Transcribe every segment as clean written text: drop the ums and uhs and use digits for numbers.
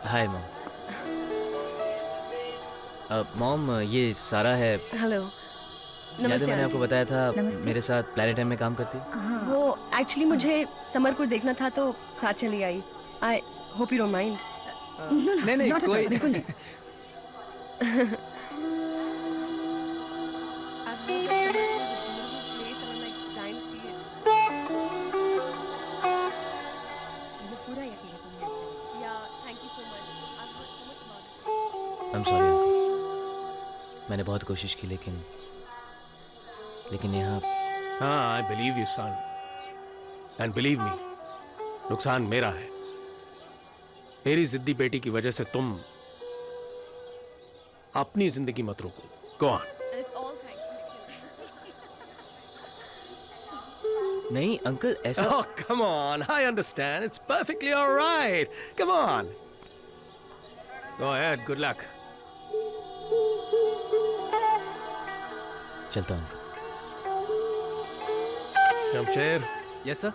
Hi mom. Mom ये सारा है। हेलो। याद है नमस्ते मैंने आपको बताया था नमस्ते। मेरे साथ प्लैनेट में काम करती है। हाँ वो एक्चुअली मुझे समरपुर देखना था तो साथ चली आई। I hope you don't mind. नहीं नहीं not at all, कोई बिल्कुल नहीं। मुझे पूरा यकीन है तुम्हें अच्छा लगेगा। आई एम सॉरी अंकल, मैंने बहुत कोशिश की लेकिन यहाँ हाँ, I believe you son, and believe me, नुकसान मेरा है। मेरी जिद्दी बेटी की वजह से तुम अपनी जिंदगी मत रोको। Go on. नहीं अंकल ऐसा। Oh, come on. I understand. It's perfectly all right. Come on. Go ahead. Good luck. चलता हूँ। Shamsher, yes sir.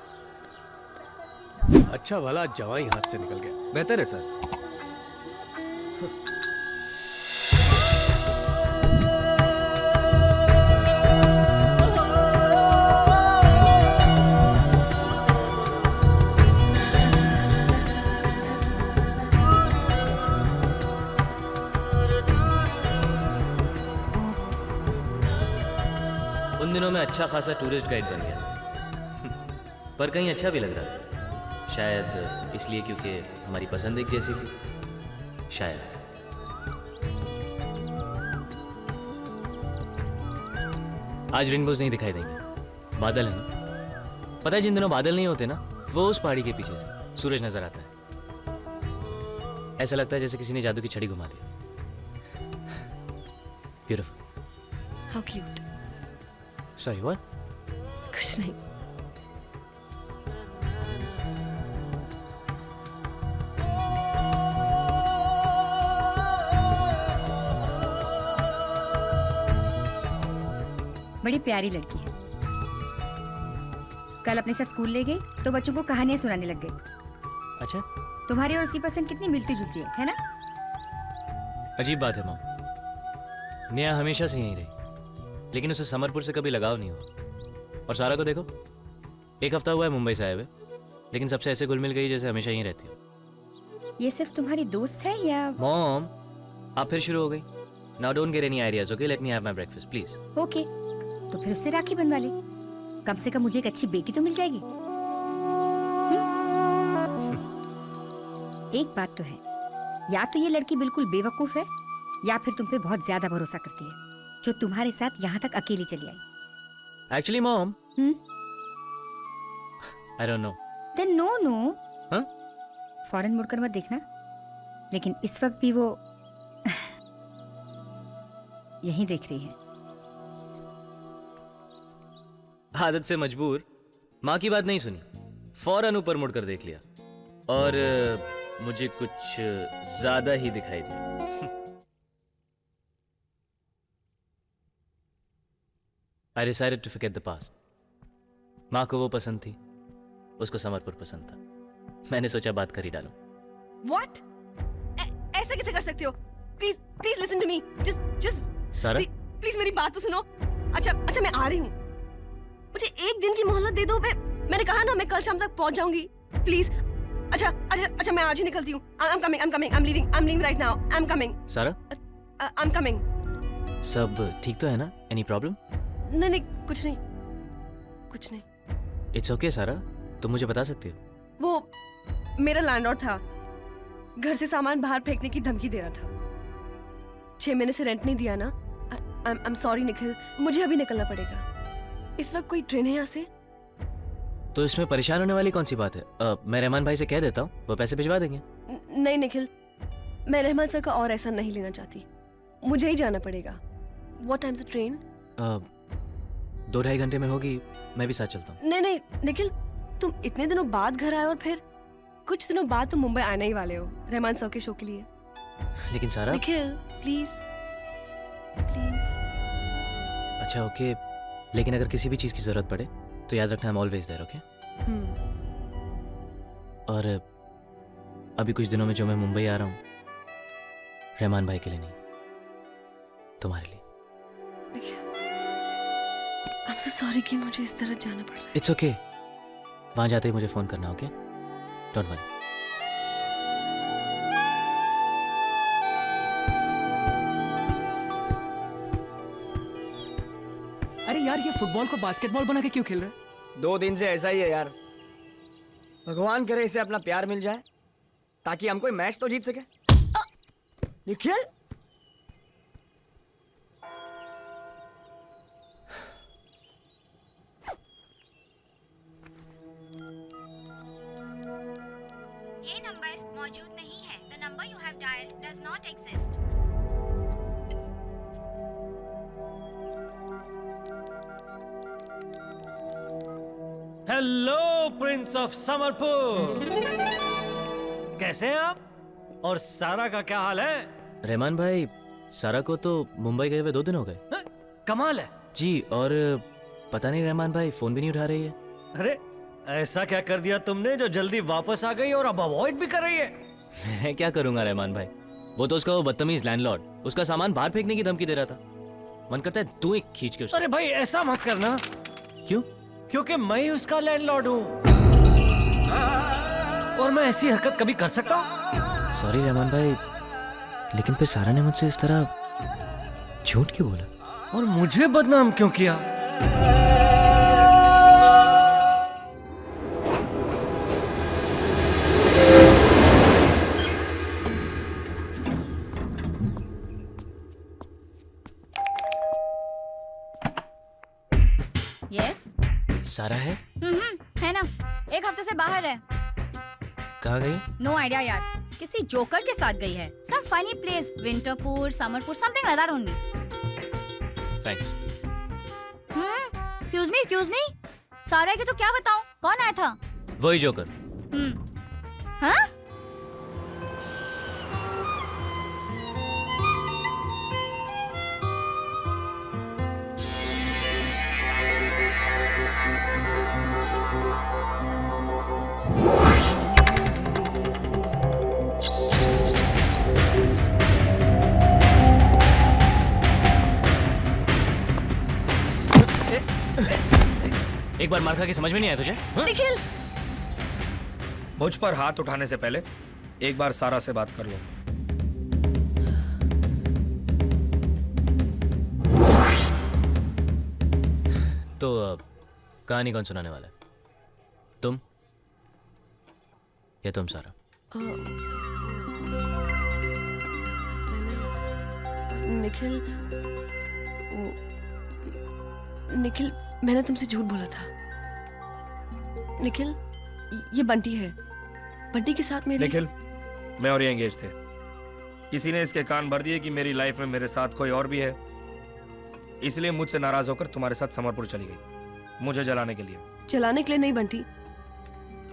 अच्छा भला जवाई हाथ से निकल गया। बेहतर है सर। उन दिनों में अच्छा खासा टूरिस्ट गाइड बन गया पर कहीं अच्छा भी लग रहा था। शायद इसलिए क्योंकि हमारी पसंद एक जैसी थी। शायद। आज रेनबोज नहीं दिखाई देंगे, बादल है ना। पता है जिन दिनों बादल नहीं होते ना, वो उस पहाड़ी के पीछे से सूरज नजर आता है। ऐसा लगता है जैसे किसी ने जादू की छड़ी घुमा दी। Beautiful. How cute. Sorry what? कुछ नहीं। बड़ी प्यारी लड़की है। कल अपने साथ स्कूल ले गई तो बच्चों को कहानियां सुनाने लग गई। अच्छा, तुम्हारी और उसकी पसंद कितनी मिलती जुलती है ना? अजीब बात है मॉम। नेहा हमेशा से यहीं रही, लेकिन उसे समरपुर से कभी लगाव नहीं हुआ। और सारा को देखो, एक हफ्ता हुआ है मुंबई से आए हुए, लेकिन सबसे ऐसे घुल मिल गई जैसे हमेशा यहीं रहती हो। ये सिर्फ तुम्हारी दोस्त है या? मॉम, आप फिर शुरू हो गई। Now don't get any ideas, okay? Let me have my breakfast please. Okay, तो फिर उससे राखी बनवा ले। कम से कम मुझे एक अच्छी बेटी तो मिल जाएगी। एक बात तो है, या तो ये लड़की बिल्कुल बेवकूफ है या फिर तुम पे बहुत ज्यादा भरोसा करती है, जो तुम्हारे साथ यहाँ तक अकेली चली आई। Actually mom, I don't know. Then no no. हाँ? फौरन मुड़कर मत देखना, लेकिन इस वक्त भी वो यहीं देख रही है। आदत से मजबूर माँ की बात नहीं सुनी, फौरन ऊपर मुड़कर देख लिया और मुझे कुछ ज्यादा ही दिखाई दिया। I decided to forget the past. माँ को वो पसंद थी, उसको समरपुर पसंद था। मैंने सोचा बात कर ही डालूं। What? ऐसा कैसे कर सकते हो? Please, please listen to me. Just सारा? प्लीज मेरी बात तो सुनो। अच्छा मैं आ रही हूँ। मुझे एक दिन की मोहलत दे दो। मैंने कहा ना मैं कल शाम तक पहुंच जाऊंगी। प्लीज। अच्छा मैं आज ही निकलती हूँ। I'm coming. I'm leaving right now. I'm coming. सारा? I'm coming. सब ठीक तो है ना? Any problem? नहीं कुछ नहीं। It's okay सारा, तुम मुझे बता सकती हो। वो मेरा लैंडलॉर्ड था, घर से सामान बाहर फेंकने की धमकी दे रहा था। 6 महीने से रेंट नहीं दिया ना। I'm sorry निखिल, मुझे अभी निकलना पड़ेगा। इस वक्त कोई ट्रेन है यहाँ से? तो इसमें परेशान होने वाली कौन सी बात है? मैं रहमान भाई से कह देता हूँ, वो पैसे भिजवा देंगे। नहीं निखिल, मैं रहमान सर का और ऐसा नहीं लेना चाहती। मुझे ही जाना पड़ेगा। What time's the train? 2-2.5 घंटे में होगी, मैं भी साथ चलता हूँ। नहीं निखिल, तुम इतने दिनों बाद घर आए और फिर कुछ दिनों बाद तुम मुंबई आने ही वाले हो रहमान सर के शो के लिए। लेकिन सारा। निखिल प्लीज। अच्छा ओके, लेकिन अगर किसी भी चीज की जरूरत पड़े तो याद रखना, I'm always there, ओके? हम्म। और अभी कुछ दिनों में जो मैं मुंबई आ रहा हूँ, रहमान भाई के लिए नहीं, तुम्हारे लिए। I'm so sorry कि मुझे इस तरह जाना पड़ रहा है। इट्स ओके, वहां जाते ही मुझे फोन करना, ओके? Don't worry. अरे यार, ये फुटबॉल को बास्केटबॉल बना के क्यों खेल रहे हैं? 2 दिन से ऐसा ही है यार। भगवान करे इसे अपना प्यार मिल जाए ताकि हम कोई मैच तो जीत सके। निखिल, ये नंबर मौजूद नहीं है। The number you have dialed does not exist. Hello Prince of Samarpur, कैसे हैं आप? और सारा का क्या हाल है? रहमान भाई, सारा को तो मुंबई गए हुए 2 दिन हो गए। हैं? कमाल है। जी, और पता नहीं रहमान भाई फोन भी नहीं उठा रही है। अरे ऐसा क्या कर दिया तुमने जो जल्दी वापस आ गई और अब अवॉइड भी कर रही है? मैं क्या करूंगा रहमान भाई, वो तो उसका वो बदतमीज लैंडलॉर्ड उसका सामान बाहर फेंकने की धमकी दे रहा था। मन करता है तू एक खींच के उसको। अरे भाई ऐसा मत करना। क्यों? क्योंकि मैं ही उसका लैंडलॉर्ड हूँ और मैं ऐसी हरकत कभी कर सकता हूँ? सॉरी रहमान भाई, लेकिन फिर सारा ने मुझसे इस तरह झूठ क्यों बोला? और मुझे बदनाम क्यों किया? यस। सारा है? है ना, 1 हफ्ते से बाहर है। कहाँ गई? नो आइडिया यार, किसी जोकर के साथ गई है। Some funny place, Winterpur, Summerpur, something like that only. Thanks. Excuse me, सारा के तो क्या बताऊं, कौन आया था? वही जोकर। हाँ? एक बार मार खा के समझ में नहीं आया तुझे? हाँ? निखिल, मुझ पर हाथ उठाने से पहले एक बार सारा से बात कर लो। तो कहानी कौन सुनाने वाला है? तुम या तुम सारा? निखिल, निखिल, मैंने तुमसे झूठ बोला था। निखिल, ये बंटी है। बंटी के साथ मेरी। निखिल, मैं और ये एंगेज थे। किसी ने इसके कान भर दिए कि मेरी लाइफ में मेरे साथ कोई और भी है, इसलिए मुझसे नाराज होकर तुम्हारे साथ समरपुर चली गई, मुझे जलाने के लिए। चलाने के लिए नहीं बंटी,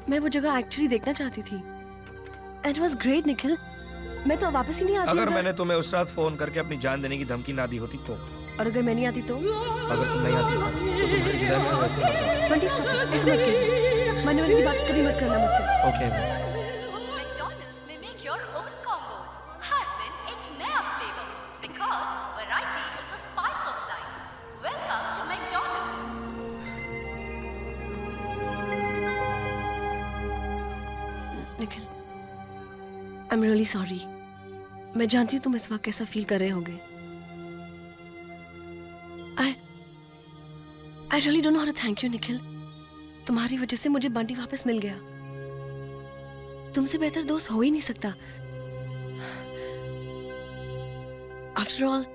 मैं वो जगह एक्चुअली देखना चाहती थी। इट वाज ग्रेट निखिल, मैं तो वापस ही नहीं आती अगर अगर- मैंने तुम्हें उस रात फोन करके अपनी जान देने की धमकी ना दी होती तो? और अगर मैं नहीं आती तो? अगर तुम नहीं आती सारा, तो तुम्हारी जुदाई में मैं वैसे ही मर जाता। बंटी स्टॉप, ऐसे मत कर। मरने वाली की बात कभी मत करना मुझसे। ओके मैकडॉनल्ड्स में मेक योर ओन कॉम्बोज। हर दिन एक नया flavour, because variety is the spice of life. Welcome to McDonald's. Nikhil, I am really sorry. मैं जानती हूँ तुम इस वक्त कैसा फील कर रहे होगे। I really don't know how to thank you Nikhil. तुम्हारी वजह से मुझे बंटी वापस मिल गया। तुमसे बेहतर दोस्त हो ही नहीं सकता। आफ्टर ऑल,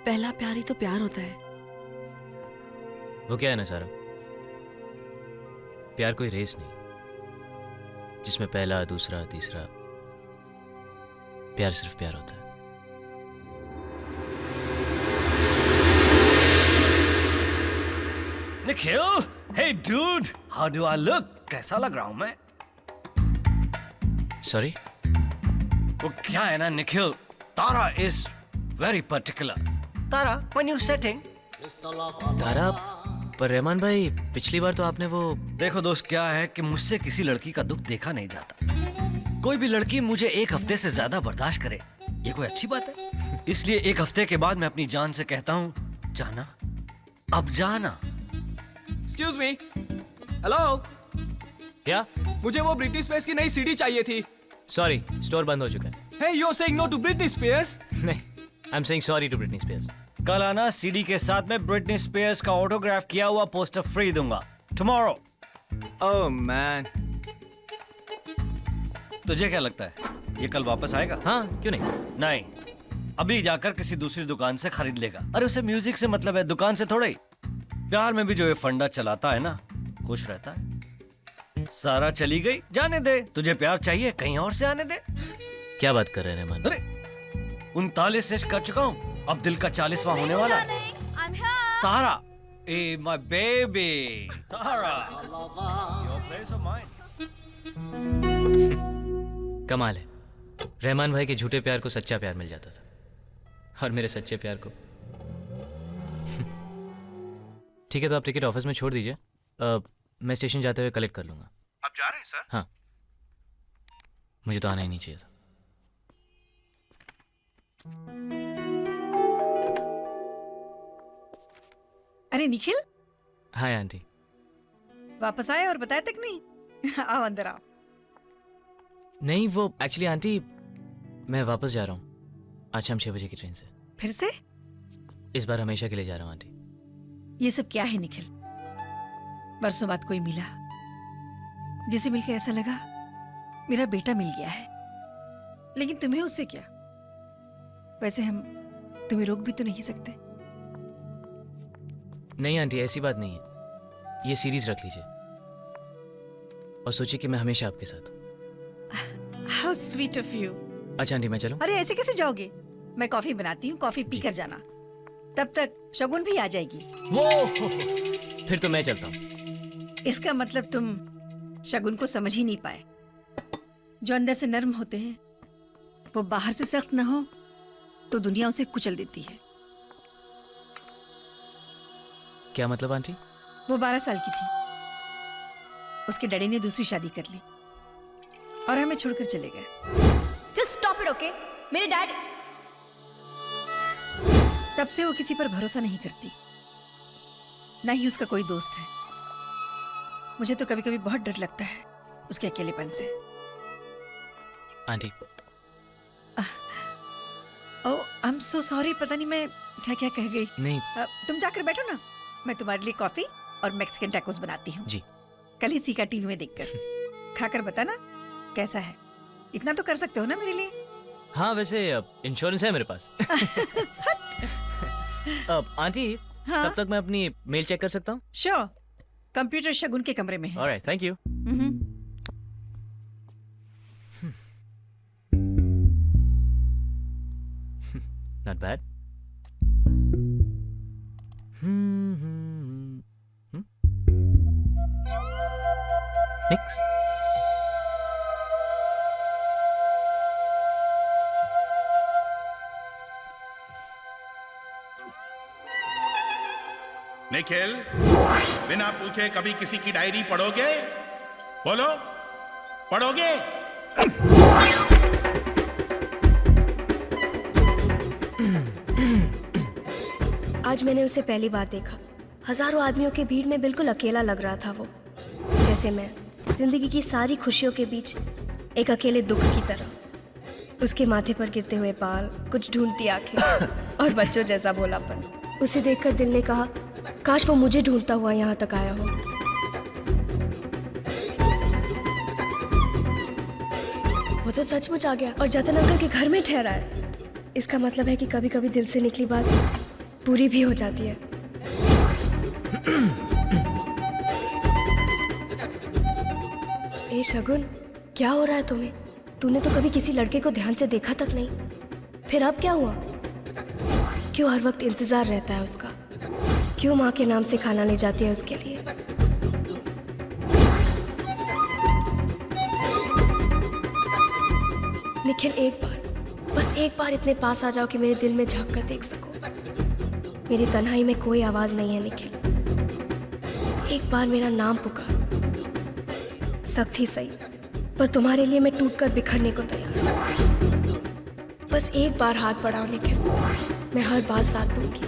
पहला प्यार ही तो प्यार होता है। वो क्या है ना सारा, प्यार कोई रेस नहीं जिसमें पहला, दूसरा, तीसरा। प्यार सिर्फ प्यार होता है। Nikhil, hey dude, how do I look? कैसा लग रहा हूं मैं? सॉरी? वो क्या है ना निखिल, तारा is very particular. Tara, when you setting, तारा पर रहमान भाई पिछली बार तो आपने वो देखो दोस्त, क्या है कि मुझसे किसी लड़की का दुख देखा नहीं जाता। कोई भी लड़की मुझे एक हफ्ते से ज्यादा बर्दाश्त करे, ये कोई अच्छी बात है? इसलिए एक हफ्ते के बाद मैं अपनी जान से कहता हूँ, जाना, अब जाना। एक्सक्यूज मी, हेलो, क्या? मुझे वो ब्रिटनी स्पीयर्स की नई सीडी चाहिए थी। सॉरी, स्टोर बंद हो चुका है। Hey, you're saying no to Britney Spears? नहीं, I am saying sorry to Britney Spears. कल आना, सीडी के साथ में ब्रिटनी स्पीयर्स का ऑटोग्राफ किया हुआ पोस्टर फ्री दूंगा। टुमारो। Oh man. तुझे क्या लगता है, ये कल वापस आएगा? हाँ, क्यों नहीं? नहीं, अभी जाकर किसी दूसरी दुकान से खरीद लेगा। अरे उसे म्यूजिक से मतलब है, दुकान से थोड़े ही। प्यार में भी जो ये फंडा चलाता है ना, खुश रहता है। सारा चली गई, जाने दे। तुझे प्यार चाहिए, कहीं और से आने दे। क्या बात कर रहे हैं रहमान? अरे 39 ऐश कर चुका हूँ, अब दिल का 40वां होने वाला है। I'm here. Tara, A my baby, Tara, your place of mine. कमाल है, रहमान भाई के झूठे प्यार को सच्चा प्यार मिल जाता था, और मेरे सच्चे प्यार को। ठीक है, तो आप टिकट ऑफिस में छोड़ दीजिए, मैं स्टेशन जाते हुए कलेक्ट कर लूंगा। आप जा रहे हैं सर? हाँ, मुझे तो आना ही नहीं चाहिए था। अरे निखिल, हाय आंटी। वापस आए और बताया तक नहीं? आओ अंदर आओ। नहीं, वो एक्चुअली आंटी, मैं वापस जा रहा हूँ आज शाम 6 बजे की ट्रेन से। फिर से? इस बार हमेशा के लिए जा रहा हूँ आंटी। ये सब क्या है निखिल? बरसों बाद कोई मिला जिसे मिलके ऐसा लगा मेरा बेटा मिल गया है, लेकिन तुम्हें उससे क्या? वैसे हम तुम्हें रोक भी तो नहीं सकते। नहीं आंटी, ऐसी बात नहीं है, ये सीरीज रख लीजिए और सोचिए कि मैं हमेशा आपके साथ हूँ। How sweet of you. अच्छा आंटी, मैं चलूं? अरे ऐसे कैसे जाओगे? मैं कॉफी बनाती हूँ, कॉफी पी कर जाना। तब तक शगुन भी आ जाएगी। वो फिर तो मैं चलता हूँ। इसका मतलब तुम शगुन को समझ ही नहीं पाए। जो अंदर से नर्म होते हैं, वो बाहर से सख्त ना हो तो दुनिया उसे कुचल देती है। क्या मतलब आंटी? वो 12 साल की थी, उसके डैडी ने दूसरी शादी कर ली और हमें छोड़कर चले गए। Just stop it, okay? मेरे डैड। तब से वो किसी पर भरोसा नहीं करती, ना ही उसका कोई दोस्त है। मुझे तो कभी कभी बहुत डर लगता है उसके अकेलेपन से। Aunty, oh, I am so sorry, पता नहीं मैं क्या क्या कह गई। नहीं। तुम जाकर बैठो ना, मैं तुम्हारे लिए कॉफी और मैक्सिकन टैकोस बनाती हूँ। जी। कल ही सीखा टीवी में देखकर। खाकर बताना कैसा है। इतना तो कर सकते हो ना मेरे लिए? हाँ, वैसे इंश्योरेंस है मेरे पास। आंटी, हाँ? तब तक मैं अपनी मेल चेक कर सकता हूँ? श्योर, कंप्यूटर शगुन के कमरे में है। Alright, thank you. Not bad. Next. Nikhil, बिना पूछे कभी किसी की डायरी पढ़ोगे? बोलो, पढ़ोगे? आज मैंने उसे पहली बार देखा। हजारों आदमियों के भीड़ में बिल्कुल अकेला लग रहा था वो, जैसे मैं जिंदगी की सारी खुशियों के बीच एक अकेले दुख की तरह। उसके माथे पर गिरते हुए बाल, कुछ ढूंढती आंखें और बच्चों जैसा भोलापन। उसे देखकर दिल ने कहा, काश वो मुझे ढूंढता हुआ यहाँ तक आया हो। वो तो सचमुच आ गया और जतन अंकल के घर में ठहरा है। इसका मतलब है कि कभी कभी दिल से निकली बात पूरी भी हो जाती है। ए शगुन, क्या हो रहा है तुम्हें? तूने तो कभी किसी लड़के को ध्यान से देखा तक नहीं, फिर अब क्या हुआ? क्यों हर वक्त इंतजार रहता है उसका? क्यों माँ के नाम से खाना ले जाती है उसके लिए? निखिल, एक बार, बस एक बार इतने पास आ जाओ कि मेरे दिल में झांक कर देख सको। मेरी तन्हाई में कोई आवाज नहीं है निखिल, एक बार मेरा नाम पुकार, सख्त ही सही, पर तुम्हारे लिए मैं टूटकर बिखरने को तैयार हूँ। बस एक बार हाथ बढ़ाओ निखिल, मैं हर बार साथ दूंगी।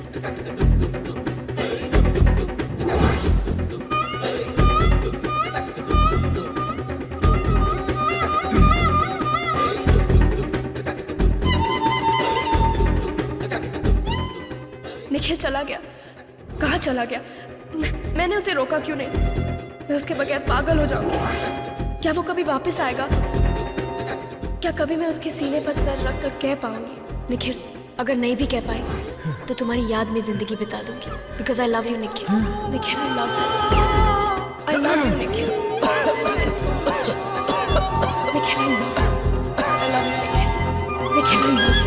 निखिल चला गया, कहाँ चला गया? मैंने उसे रोका क्यों नहीं? मैं उसके बगैर पागल हो जाऊंगी। क्या वो कभी वापस आएगा? क्या कभी मैं उसके सीने पर सर रख कर कह पाऊंगी, निखिल? अगर नहीं भी कह पाई तो तुम्हारी याद में जिंदगी बिता दूंगी। Because I love you Nikhil. Nikhil I love you. I love you Nikhil. I love you so much. Nikhil I love you. I love you Nikhil. Nikhil I love you.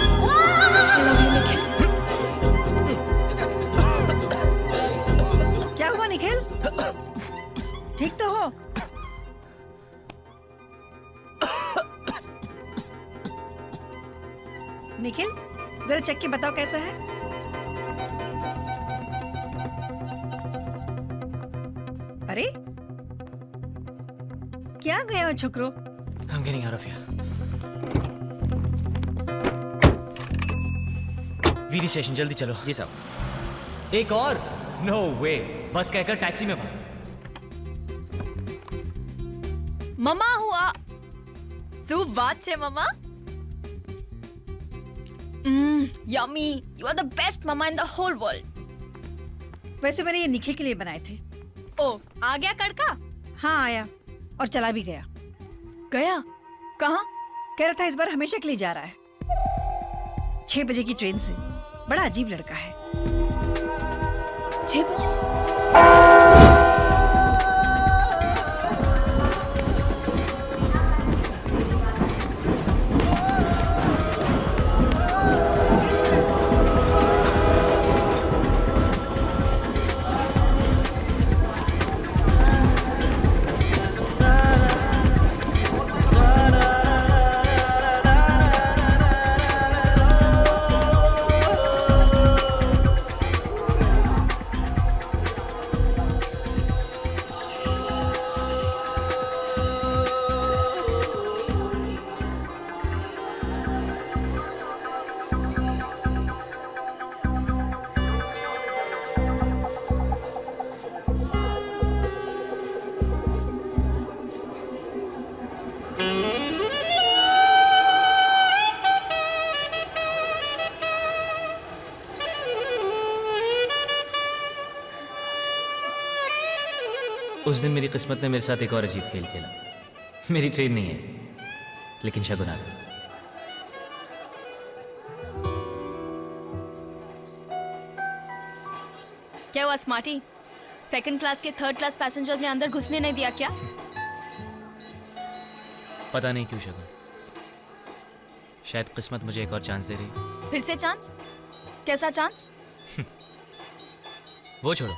I love you Nikhil. क्या हुआ निखिल? ठीक तो हो? निखिल जरा चख के बताओ कैसा है? अरे क्या गया हो छोकरो? I'm getting out of here. वीरी स्टेशन जल्दी चलो। जी साहब। एक और? No way. बस कहकर टैक्सी में भाग। मम्मा हुआ। શું વાત છે મમ્મા? Yummy. You are the best mama in the whole world. वैसे मैंने ये निखिल के लिए बनाए थे। ओ, आ गया कड़का? हाँ आया और चला भी गया। गया? कहाँ? कह रहा था इस बार हमेशा के लिए जा रहा है, 6 बजे की ट्रेन से। बड़ा अजीब लड़का है। 6 बजे? उस दिन मेरी किस्मत ने मेरे साथ एक और अजीब खेल खेला। मेरी ट्रेन नहीं है, लेकिन शगुन आ गई। क्या हुआ स्मार्टी? सेकंड क्लास के थर्ड क्लास पैसेंजर्स ने अंदर घुसने नहीं दिया क्या? पता नहीं क्यों शगुन, शायद किस्मत मुझे एक और चांस दे रही है। फिर से चांस? कैसा चांस? वो छोड़ो,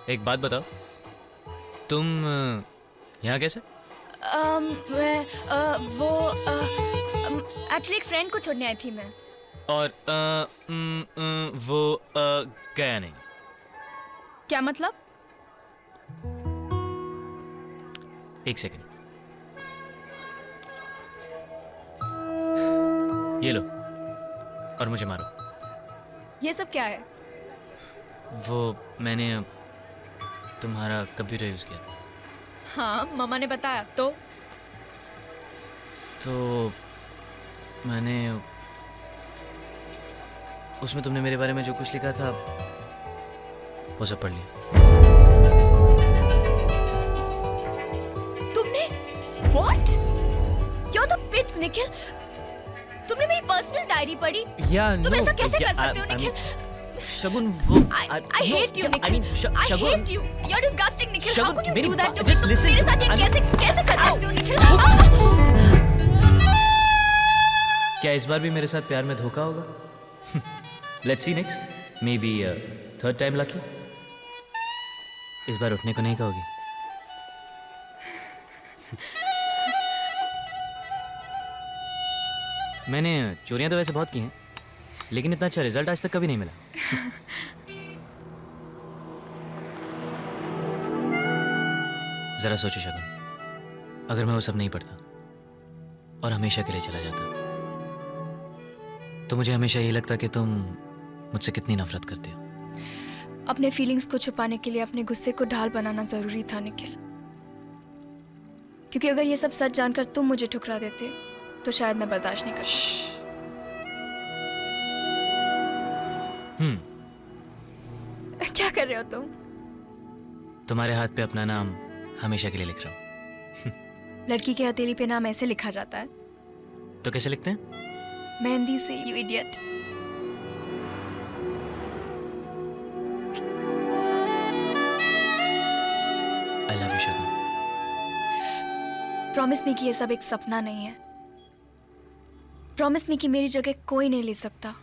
एक बात बताओ, तुम यहाँ कैसे? वो एक्चुअली एक फ्रेंड को छोड़ने आई थी मैं। और वो गया नहीं। क्या मतलब? एक सेकंड, ये लो और मुझे मारो। ये सब क्या है? वो मैंने तुम्हारा कंप्यूटर यूज किया था। हाँ मामा ने बताया तो मैंने उसमें तुमने मेरे बारे में जो कुछ लिखा था वो सब पढ़ लिया। तुमने? What? You're the pits, Nikhil. तुमने मेरी पर्सनल डायरी पढ़ी? तुम ऐसा कैसे कर सकते हो निखिल? शगुन, वो I hate you, Nikhil. I hate you. You're disgusting, Nikhil. How Shagun, could you मेरी do that to me? just तुम listen. मेरे साथ ये कैसे कर सकते हो, निखिल? क्या इस बार भी मेरे साथ प्यार में धोखा होगा? Let's see next. Maybe third time lucky. इस बार उठने को नहीं कहोगी? मैंने चोरियां तो वैसे बहुत की हैं, लेकिन इतना अच्छा रिजल्ट आज तक कभी नहीं मिला। जरा सोचो शगुन, अगर मैं वो सब नहीं पढ़ता और हमेशा के लिए चला जाता तो मुझे हमेशा ये लगता कि तुम मुझसे कितनी नफरत करती हो। अपने फीलिंग्स को छुपाने के लिए अपने गुस्से को ढाल बनाना जरूरी था निखिल, क्योंकि अगर ये सब सच जानकर तुम मुझे ठुकरा देते तो शायद मैं बर्दाश्त नहीं करती। क्या कर रहे हो तुम? तुम्हारे हाथ पे अपना नाम हमेशा के लिए लिख रहा हूँ। लड़की के हथेली पे नाम ऐसे लिखा जाता है? तो कैसे लिखते हैं? मेहंदी से, you idiot. I love you Shagun. Promise me कि ये सब एक सपना नहीं है। प्रॉमिस मी कि मेरी जगह कोई नहीं ले सकता।